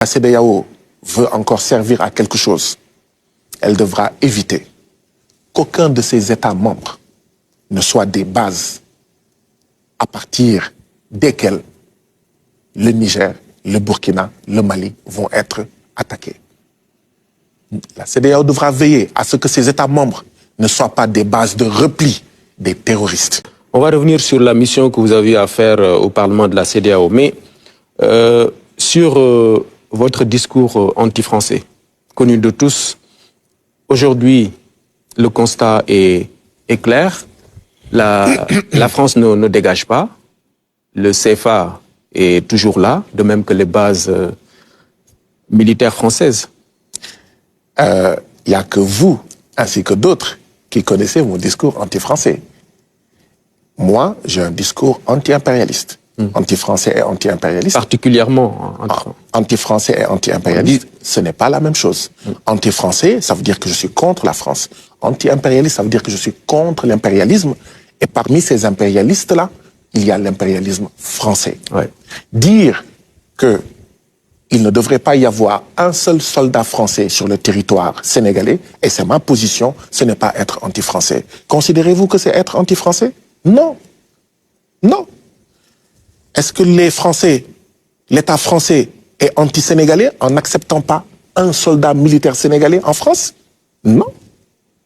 la CEDEAO veut encore servir à quelque chose, elle devra éviter qu'aucun de ses États membres ne soit des bases à partir desquelles le Niger, le Burkina, le Mali vont être attaqués. La CEDEAO devra veiller à ce que ces États membres ne soient pas des bases de repli des terroristes. On va revenir sur la mission que vous avez à faire au Parlement de la CEDEAO, mais sur votre discours anti-français, connu de tous, aujourd'hui, le constat est clair. La France ne dégage pas. Le CFA est toujours là, de même que les bases militaires françaises. Il n'y a que vous, ainsi que d'autres, qui connaissez mon discours anti-français. Moi, j'ai un discours anti-impérialiste. Anti-français et anti-impérialiste. Particulièrement anti-français et anti-impérialiste, ce n'est pas la même chose. Anti-français, ça veut dire que je suis contre la France. Anti-impérialiste, ça veut dire que je suis contre l'impérialisme. Et parmi ces impérialistes-là, il y a l'impérialisme français. Ouais. Dire qu'il ne devrait pas y avoir un seul soldat français sur le territoire sénégalais, et c'est ma position, ce n'est pas être anti-français. Considérez-vous que c'est être anti-français? Non. Non. Est-ce que les Français, l'État français est anti-sénégalais en n'acceptant pas un soldat militaire sénégalais en France? Non.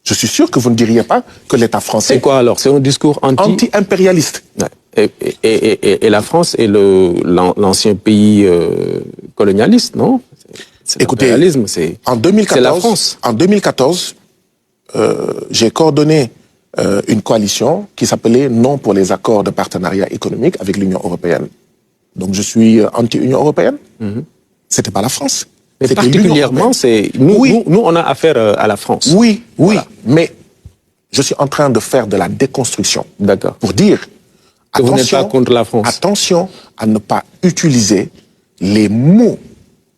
Je suis sûr que vous ne diriez pas que l'État français... C'est quoi alors? C'est un discours anti-impérialiste. Et la France est l'ancien pays colonialiste, non? Écoutez, en 2014, la France. En 2014, j'ai coordonné une coalition qui s'appelait Non pour les accords de partenariat économique avec l'Union européenne. Donc je suis anti-Union européenne. C'était pas la France. Mais particulièrement, nous, on a affaire à la France. Oui, voilà. Mais je suis en train de faire de la déconstruction. D'accord. Pour dire, que vous n'êtes pas contre la France. Attention à ne pas utiliser les mots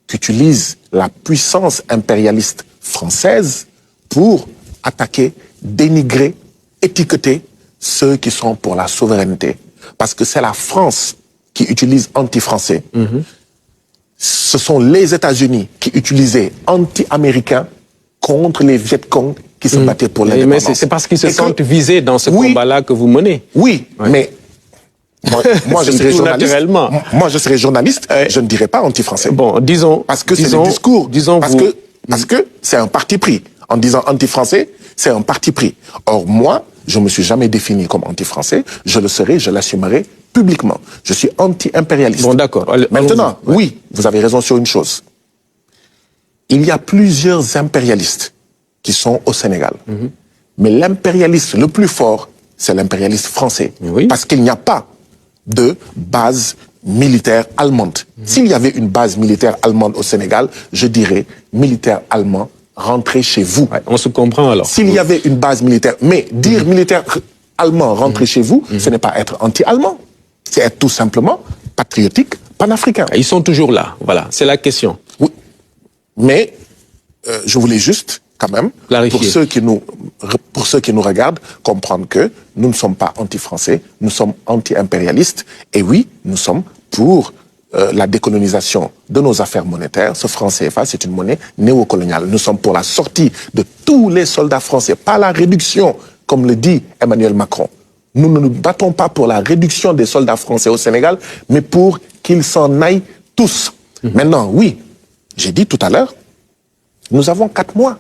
qu'utilise la puissance impérialiste française pour attaquer, dénigrer, étiqueter ceux qui sont pour la souveraineté. Parce que c'est la France qui utilise anti-français. Ce sont les États-Unis qui utilisaient anti-américains contre les Viet Cong qui se battaient pour l'indépendance. Mais c'est parce qu'ils se sentent visés dans ce combat-là que vous menez. Oui, mais moi je serais journaliste. Moi je serais journaliste, je ne dirais pas anti-français. Bon, disons... Parce que c'est le discours. Parce que c'est un parti pris. En disant anti-français, c'est un parti pris. Or moi, je ne me suis jamais défini comme anti-français. Je le serai, je l'assumerai publiquement. Je suis anti-impérialiste. Bon, d'accord. Maintenant, oui, vous avez raison sur une chose. Il y a plusieurs impérialistes qui sont au Sénégal. Mais l'impérialiste le plus fort, c'est l'impérialiste français. Oui. Parce qu'il n'y a pas de base militaire allemande. S'il y avait une base militaire allemande au Sénégal, je dirais militaire allemand, rentrez chez vous. Ouais, on se comprend alors. S'il y avait une base militaire, mais dire militaire allemand, rentrez chez vous, ce n'est pas être anti-allemand. C'est être tout simplement patriotique, panafricain. Ils sont toujours là, voilà, c'est la question. Oui, mais je voulais juste, quand même, pour ceux qui nous regardent, comprendre que nous ne sommes pas anti-français, nous sommes anti-impérialistes, et oui, nous sommes pour la décolonisation de nos affaires monétaires. Ce franc CFA, c'est une monnaie néocoloniale. Nous sommes pour la sortie de tous les soldats français, pas la réduction, comme le dit Emmanuel Macron. Nous ne nous battons pas pour la réduction des soldats français au Sénégal, mais pour qu'ils s'en aillent tous. Maintenant, oui, j'ai dit tout à l'heure, nous avons 4 mois.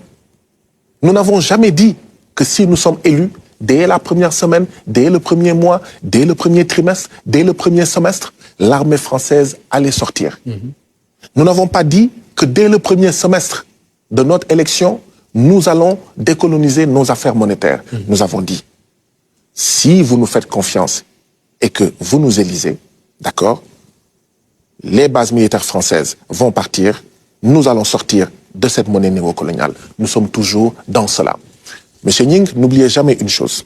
Nous n'avons jamais dit que si nous sommes élus, dès la première semaine, dès le premier mois, dès le premier trimestre, dès le premier semestre, l'armée française allait sortir. Nous n'avons pas dit que dès le premier semestre de notre élection, nous allons décoloniser nos affaires monétaires. Nous avons dit, si vous nous faites confiance et que vous nous élisez, d'accord, les bases militaires françaises vont partir, nous allons sortir de cette monnaie néocoloniale. Nous sommes toujours dans cela. Monsieur Nying, n'oubliez jamais une chose.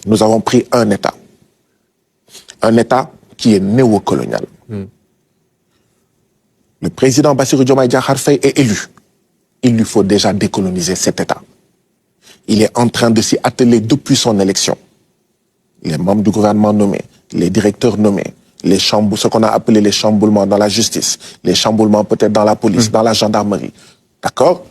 Nous avons pris un État qui est néocolonial. Le président Bassirou Diomaye Diakhar Faye est élu. Il lui faut déjà décoloniser cet État. Il est en train de s'y atteler depuis son élection. Les membres du gouvernement nommés, les directeurs nommés, ce qu'on a appelé les chamboulements dans la justice, les chamboulements peut-être dans la police, dans la gendarmerie. D'accord?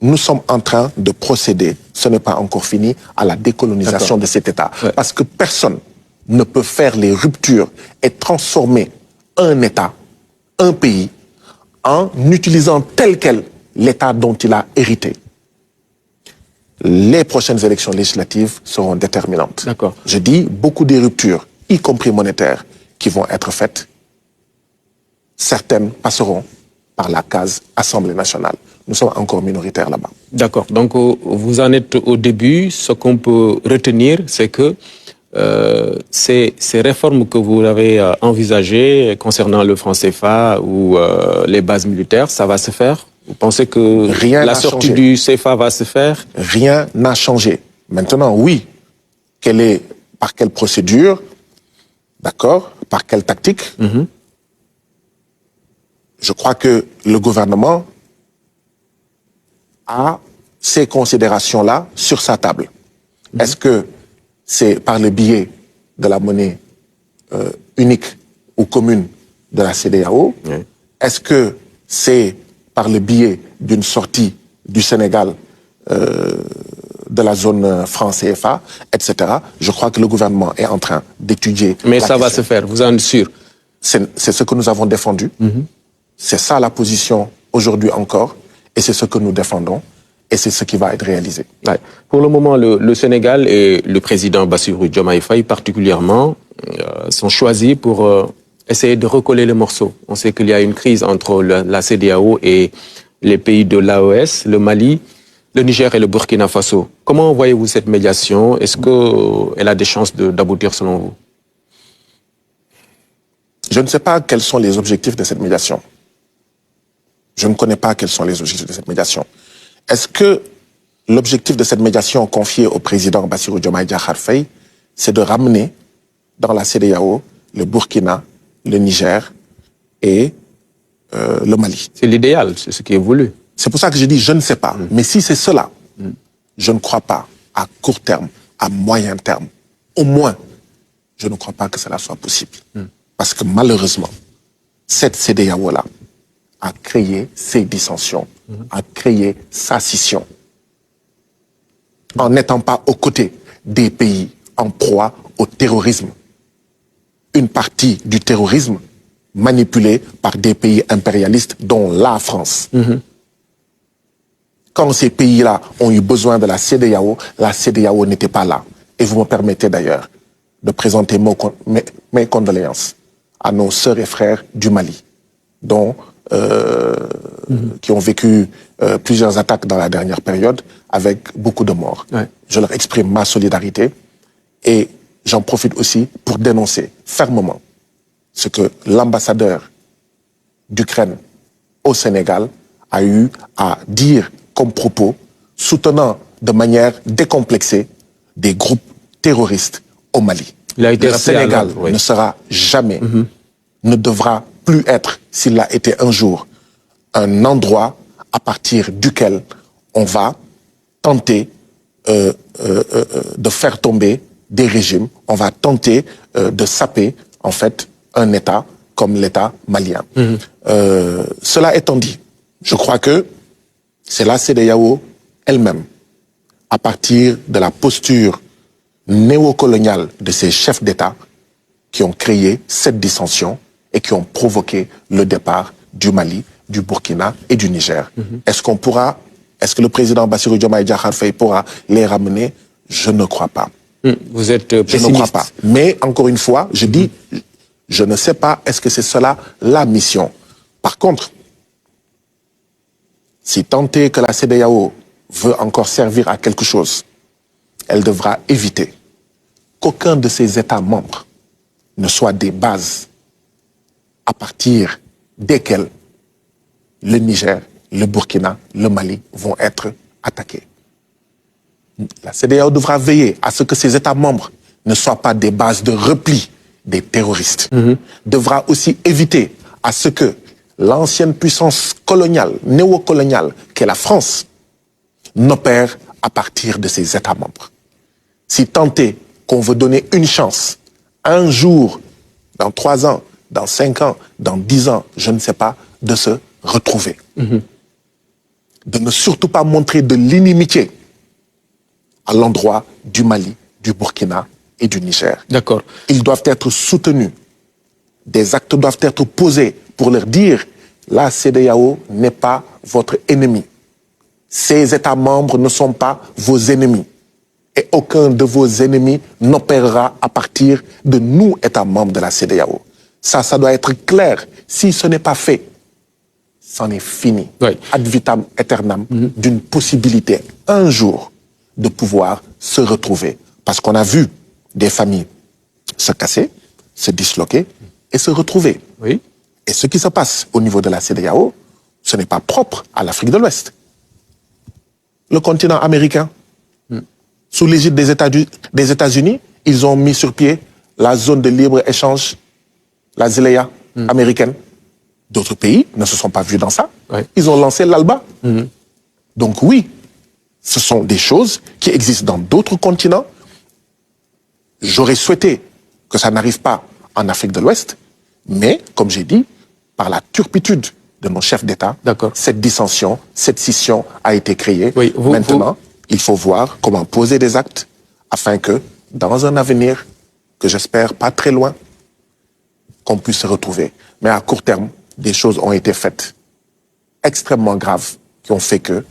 Nous sommes en train de procéder, ce n'est pas encore fini, à la décolonisation de cet État. Ouais. Parce que personne ne peut faire les ruptures et transformer un État, un pays, en utilisant tel quel l'État dont il a hérité. Les prochaines élections législatives seront déterminantes. D'accord. Je dis beaucoup des ruptures, y compris monétaires, qui vont être faites. Certaines passeront par la case Assemblée nationale. Nous sommes encore minoritaires là-bas. D'accord. Donc, vous en êtes au début. Ce qu'on peut retenir, c'est que ces réformes que vous avez envisagées concernant le franc CFA ou les bases militaires, ça va se faire? Vous pensez que la sortie du CFA va se faire? Rien n'a changé. Maintenant, oui. Par quelle procédure? D'accord? Par quelle tactique? Je crois que le gouvernement a ces considérations-là sur sa table. Est-ce que c'est par le biais de la monnaie unique ou commune de la CEDEAO? Est-ce que c'est par le biais d'une sortie du Sénégal de la zone franc CFA, etc. Je crois que le gouvernement est en train d'étudier. Mais ça va se faire, vous en êtes sûr? C'est ce que nous avons défendu. C'est ça la position aujourd'hui encore. Et c'est ce que nous défendons. Et c'est ce qui va être réalisé. Ouais. Pour le moment, le Sénégal et le président Bassirou Diomaye Faye particulièrement sont choisis pour essayer de recoller les morceaux. On sait qu'il y a une crise entre la CEDEAO et les pays de l'AES, le Mali, le Niger et le Burkina Faso. Comment voyez-vous cette médiation? Est-ce qu'elle a des chances d'aboutir selon vous? Je ne sais pas quels sont les objectifs de cette médiation. Je ne connais pas quels sont les objectifs de cette médiation. Est-ce que l'objectif de cette médiation confiée au président Bassirou Diomaye Diakhar Faye, c'est de ramener dans la CEDEAO le Burkina, le Niger et le Mali? C'est l'idéal, c'est ce qui est voulu. C'est pour ça que je dis je ne sais pas. Mais si c'est cela, je ne crois pas à court terme, à moyen terme. Au moins, je ne crois pas que cela soit possible. Parce que malheureusement, cette CEDEAO-là a créé ces dissensions, a créé sa scission. En n'étant pas aux côtés des pays en proie au terrorisme. Une partie du terrorisme manipulée par des pays impérialistes, dont la France. Quand ces pays-là ont eu besoin de la CEDEAO n'était pas là. Et vous me permettez d'ailleurs de présenter mes condoléances à nos sœurs et frères du Mali, qui ont vécu plusieurs attaques dans la dernière période avec beaucoup de morts. Ouais. Je leur exprime ma solidarité et j'en profite aussi pour dénoncer fermement ce que l'ambassadeur d'Ukraine au Sénégal a eu à dire comme propos, soutenant de manière décomplexée des groupes terroristes au Mali. Le Sénégal ne sera jamais, ne devra plus être, s'il l'a été un jour, un endroit à partir duquel on va tenter de faire tomber des régimes, on va tenter de saper, en fait, un État comme l'État malien. Cela étant dit, je crois que c'est la CEDEAO elle-même, à partir de la posture néocoloniale de ces chefs d'État, qui ont créé cette dissension et qui ont provoqué le départ du Mali, du Burkina et du Niger. Est-ce que le président Bassirou Diomaye Diakhar Faye pourra les ramener? Je ne crois pas. Vous êtes pessimiste. Je ne crois pas. Mais encore une fois, je dis, je ne sais pas, est-ce que c'est cela la mission? Par contre, si tant est que la CEDEAO veut encore servir à quelque chose, elle devra éviter qu'aucun de ses États membres ne soit des bases à partir desquelles le Niger, le Burkina, le Mali vont être attaqués. La CEDEAO devra veiller à ce que ces États membres ne soient pas des bases de repli des terroristes. Devra aussi éviter à ce que l'ancienne puissance coloniale, néocoloniale, qu'est la France, n'opère à partir de ses États membres. Si tant est qu'on veut donner une chance, un jour, dans 3 ans, dans 5 ans, dans 10 ans, je ne sais pas, de se retrouver. De ne surtout pas montrer de l'inimitié à l'endroit du Mali, du Burkina et du Niger. D'accord. Ils doivent être soutenus. Des actes doivent être posés pour leur dire la CEDEAO n'est pas votre ennemi. Ces États membres ne sont pas vos ennemis. Et aucun de vos ennemis n'opérera à partir de nous, États membres de la CEDEAO. Ça doit être clair. Si ce n'est pas fait, c'en est fini. Oui. Ad vitam aeternam, d'une possibilité, un jour, de pouvoir se retrouver. Parce qu'on a vu des familles se casser, se disloquer et se retrouver. Oui. Et ce qui se passe au niveau de la CEDEAO, ce n'est pas propre à l'Afrique de l'Ouest. Le continent américain, sous l'égide des États-Unis, ils ont mis sur pied la zone de libre-échange, la ZLEA américaine. D'autres pays ne se sont pas vus dans ça. Oui. Ils ont lancé l'ALBA. Donc oui, ce sont des choses qui existent dans d'autres continents. J'aurais souhaité que ça n'arrive pas en Afrique de l'Ouest, mais, comme j'ai dit, par la turpitude de nos chefs d'État, cette dissension, cette scission a été créée. Oui, Maintenant, il faut voir comment poser des actes afin que, dans un avenir que j'espère pas très loin, qu'on puisse se retrouver. Mais à court terme, des choses ont été faites extrêmement graves qui ont fait que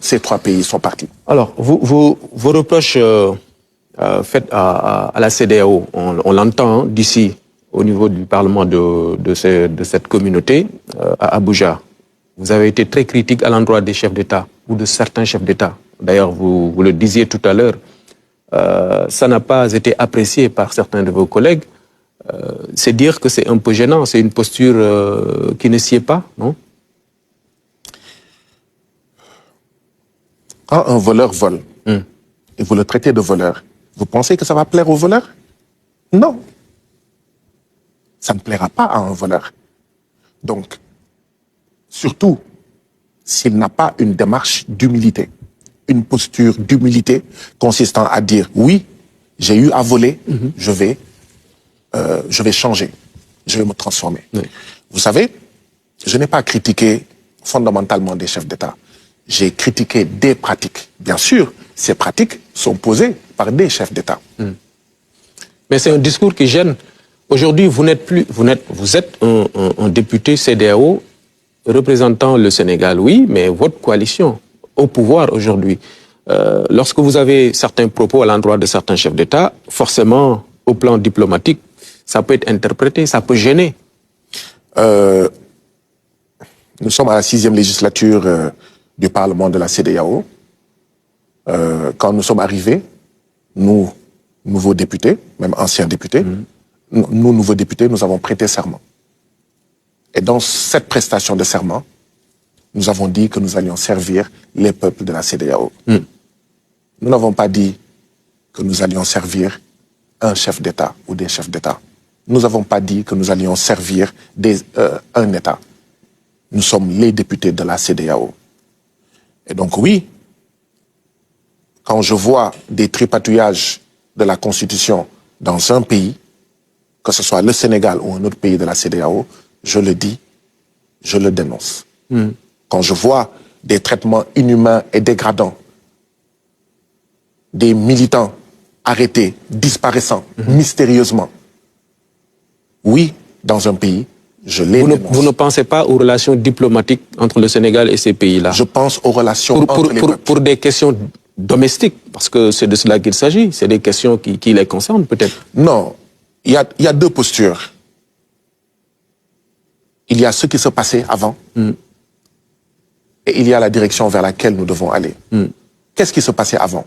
ces 3 pays sont partis. Alors, vos reproches faits à la CEDEAO, on l'entend d'ici au niveau du Parlement de cette communauté à Abuja. Vous avez été très critique à l'endroit des chefs d'État ou de certains chefs d'État. D'ailleurs, vous le disiez tout à l'heure, ça n'a pas été apprécié par certains de vos collègues. C'est dire que c'est un peu gênant, c'est une posture qui ne sied pas, non? Quand un voleur vole, et vous le traitez de voleur, vous pensez que ça va plaire au voleur? Non. Ça ne plaira pas à un voleur. Donc, surtout, s'il n'a pas une démarche d'humilité, une posture d'humilité consistant à dire « oui, j'ai eu à voler, je vais changer, je vais me transformer ». Vous savez, je n'ai pas critiqué fondamentalement des chefs d'État. J'ai critiqué des pratiques. Bien sûr, ces pratiques sont posées par des chefs d'État. Mais c'est un discours qui gêne. Aujourd'hui, vous êtes un député CEDEAO représentant le Sénégal, oui, mais votre coalition au pouvoir aujourd'hui. Lorsque vous avez certains propos à l'endroit de certains chefs d'État, forcément, au plan diplomatique, ça peut être interprété, ça peut gêner. Nous sommes à la 6e législature du Parlement de la CEDEAO. Quand nous sommes arrivés, nous, nouveaux députés, même anciens députés, nous, nouveaux députés, nous avons prêté serment. Et dans cette prestation de serment, nous avons dit que nous allions servir les peuples de la CEDEAO. Nous n'avons pas dit que nous allions servir un chef d'État ou des chefs d'État. Nous n'avons pas dit que nous allions servir un État. Nous sommes les députés de la CEDEAO. Et donc oui, quand je vois des tripatouillages de la Constitution dans un pays, que ce soit le Sénégal ou un autre pays de la CEDEAO, je le dis, je le dénonce. Quand je vois des traitements inhumains et dégradants, des militants arrêtés, disparaissant mystérieusement, oui, dans un pays, je les dénonce. Vous ne pensez pas aux relations diplomatiques entre le Sénégal et ces pays-là? Je pense aux relations entre les peuples. Pour des questions domestiques, parce que c'est de cela qu'il s'agit, c'est des questions qui les concernent peut-être. Non, il y a 2 postures. Il y a ce qui se passait avant et il y a la direction vers laquelle nous devons aller. Qu'est-ce qui se passait avant?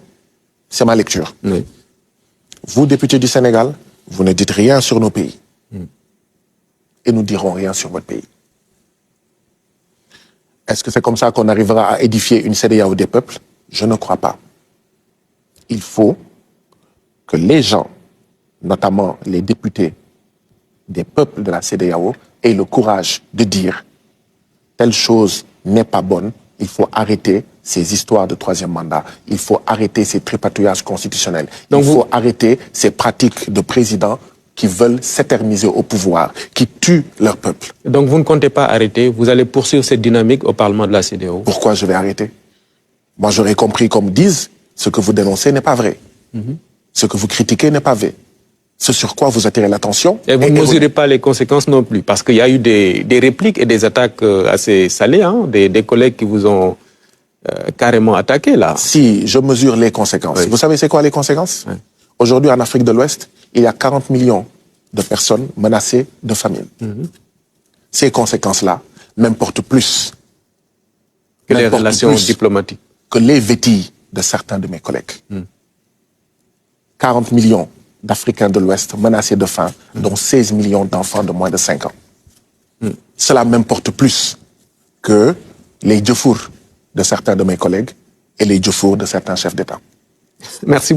C'est ma lecture. Vous, députés du Sénégal, vous ne dites rien sur nos pays. Et nous ne dirons rien sur votre pays. Est-ce que c'est comme ça qu'on arrivera à édifier une CEDEAO des peuples? Je ne crois pas. Il faut que les gens, notamment les députés des peuples de la CEDEAO, aient le courage de dire telle chose n'est pas bonne, il faut arrêter ces histoires de 3e mandat, il faut arrêter ces tripatouillages constitutionnels, il faut arrêter ces pratiques de présidents qui veulent s'éterniser au pouvoir, qui tuent leur peuple. Donc vous ne comptez pas arrêter, vous allez poursuivre cette dynamique au Parlement de la CEDEAO? Pourquoi je vais arrêter? Moi, j'aurais compris comme disent, ce que vous dénoncez n'est pas vrai. Ce que vous critiquez n'est pas vrai. Ce sur quoi vous attirez l'attention. Et vous ne mesurez pas les conséquences non plus, parce qu'il y a eu des répliques et des attaques assez salées, hein, des collègues qui vous ont carrément attaqué là. Si je mesure les conséquences, oui. Vous savez c'est quoi les conséquences? Oui. Aujourd'hui, en Afrique de l'Ouest, il y a 40 millions de personnes menacées de famine. Ces conséquences-là m'importent plus que les relations diplomatiques, que les vétilles de certains de mes collègues. 40 millions d'Africains de l'Ouest menacés de faim, dont 16 millions d'enfants de moins de 5 ans. Cela m'importe plus que les djofours de certains de mes collègues et les djofours de certains chefs d'État. Merci.